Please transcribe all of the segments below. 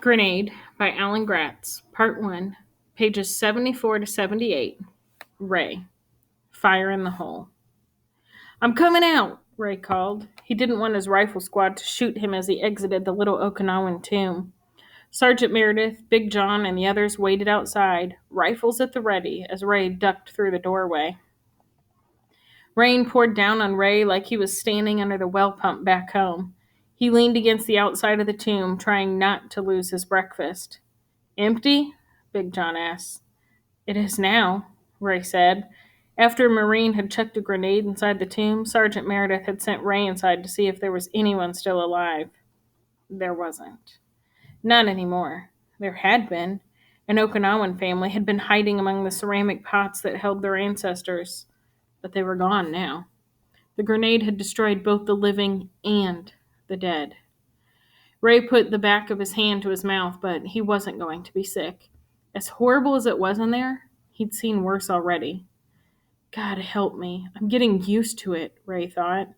Grenade by Alan Gratz, Part 1, pages 74 to 78. Ray. Fire in the hole. "I'm coming out," Ray called. He didn't want his rifle squad to shoot him as he exited the little Okinawan tomb. Sergeant Meredith, Big John, and the others waited outside, rifles at the ready, as Ray ducked through the doorway. Rain poured down on Ray like he was standing under the well pump back home. He leaned against the outside of the tomb, trying not to lose his breakfast. "Empty?" Big John asked. "It is now," Ray said. After a Marine had chucked a grenade inside the tomb, Sergeant Meredith had sent Ray inside to see if there was anyone still alive. There wasn't. Not anymore. There had been. An Okinawan family had been hiding among the ceramic pots that held their ancestors. But they were gone now. The grenade had destroyed both the living and the dead. Ray put the back of his hand to his mouth, but he wasn't going to be sick. As horrible as it was in there, he'd seen worse already. God help me. I'm getting used to it, Ray thought.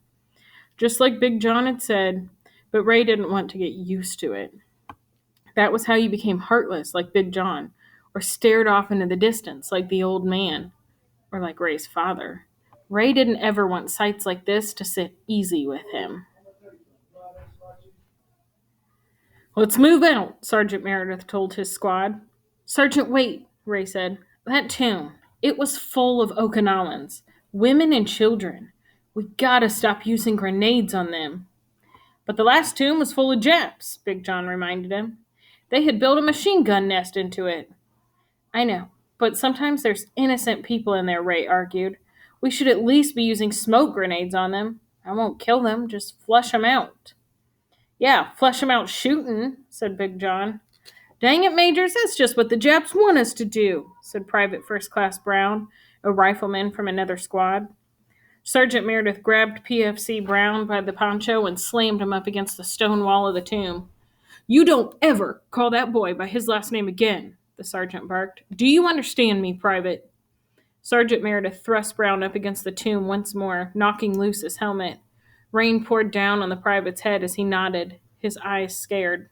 Just like Big John had said, but Ray didn't want to get used to it. That was how you became heartless, like Big John, or stared off into the distance, like the old man, or like Ray's father. Ray didn't ever want sights like this to sit easy with him. "Let's move out," Sergeant Meredith told his squad. "Sergeant, wait," Ray said. "That tomb, it was full of Okinawans, women and children. We gotta stop using grenades on them." "But the last tomb was full of Japs," Big John reminded him. "They had built a machine gun nest into it." "I know, but sometimes there's innocent people in there," Ray argued. "We should at least be using smoke grenades on them. I won't kill them, just flush them out." "Yeah, flush them out shooting," said Big John. "Dang it, Majors, that's just what the Japs want us to do," said Private First Class Brown, a rifleman from another squad. Sergeant Meredith grabbed PFC Brown by the poncho and slammed him up against the stone wall of the tomb. "You don't ever call that boy by his last name again," the sergeant barked. "Do you understand me, Private?" Sergeant Meredith thrust Brown up against the tomb once more, knocking loose his helmet. Rain poured down on the private's head as he nodded, his eyes scared.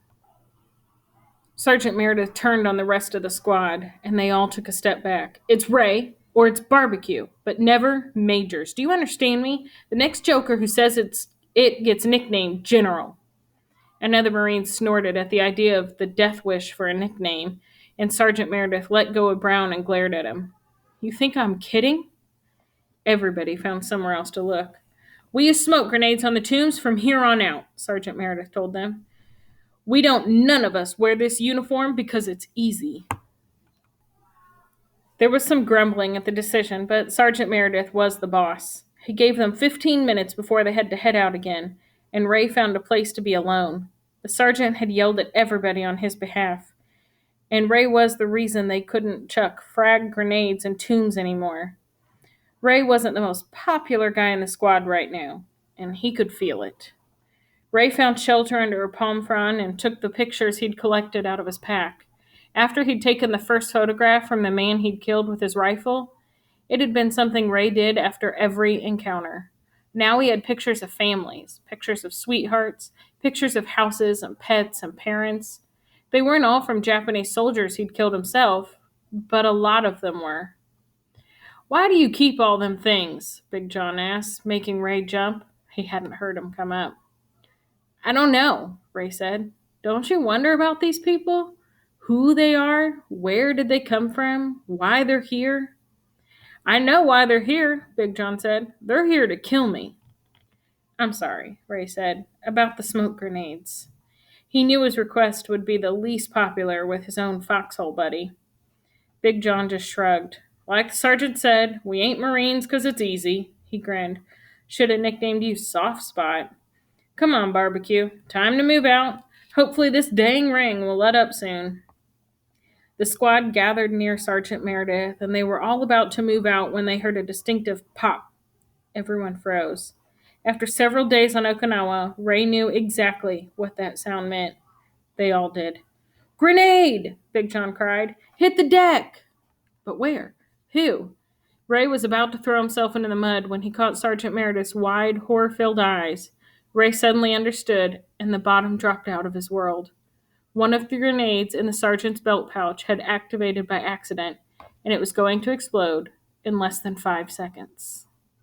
Sergeant Meredith turned on the rest of the squad, and they all took a step back. "It's Ray, or it's barbecue, but never Majors. Do you understand me? The next joker who says it gets nicknamed General." Another Marine snorted at the idea of the death wish for a nickname, and Sergeant Meredith let go of Brown and glared at him. "You think I'm kidding?" Everybody found somewhere else to look. "We use smoke grenades on the tombs from here on out," Sergeant Meredith told them. "We don't none of us wear this uniform because it's easy." There was some grumbling at the decision, but Sergeant Meredith was the boss. He gave them 15 minutes before they had to head out again, and Ray found a place to be alone. The sergeant had yelled at everybody on his behalf, and Ray was the reason they couldn't chuck frag grenades in tombs anymore. Ray wasn't the most popular guy in the squad right now, and he could feel it. Ray found shelter under a palm frond and took the pictures he'd collected out of his pack. After he'd taken the first photograph from the man he'd killed with his rifle, it had been something Ray did after every encounter. Now he had pictures of families, pictures of sweethearts, pictures of houses and pets and parents. They weren't all from Japanese soldiers he'd killed himself, but a lot of them were. "Why do you keep all them things?" Big John asked, making Ray jump. He hadn't heard him come up. "I don't know," Ray said. "Don't you wonder about these people? Who they are? Where did they come from? Why they're here?" "I know why they're here," Big John said. "They're here to kill me." "I'm sorry," Ray said, "about the smoke grenades." He knew his request would be the least popular with his own foxhole buddy. Big John just shrugged. "Like the sergeant said, we ain't Marines 'cause it's easy." He grinned. "Should have nicknamed you Soft Spot. Come on, barbecue. Time to move out. Hopefully this dang ring will let up soon." The squad gathered near Sergeant Meredith, and they were all about to move out when they heard a distinctive pop. Everyone froze. After several days on Okinawa, Ray knew exactly what that sound meant. They all did. "Grenade!" Big John cried. "Hit the deck!" But where? Who? Ray was about to throw himself into the mud when he caught Sergeant Meredith's wide, horror-filled eyes. Ray suddenly understood, and the bottom dropped out of his world. One of the grenades in the sergeant's belt pouch had activated by accident, and it was going to explode in less than 5 seconds.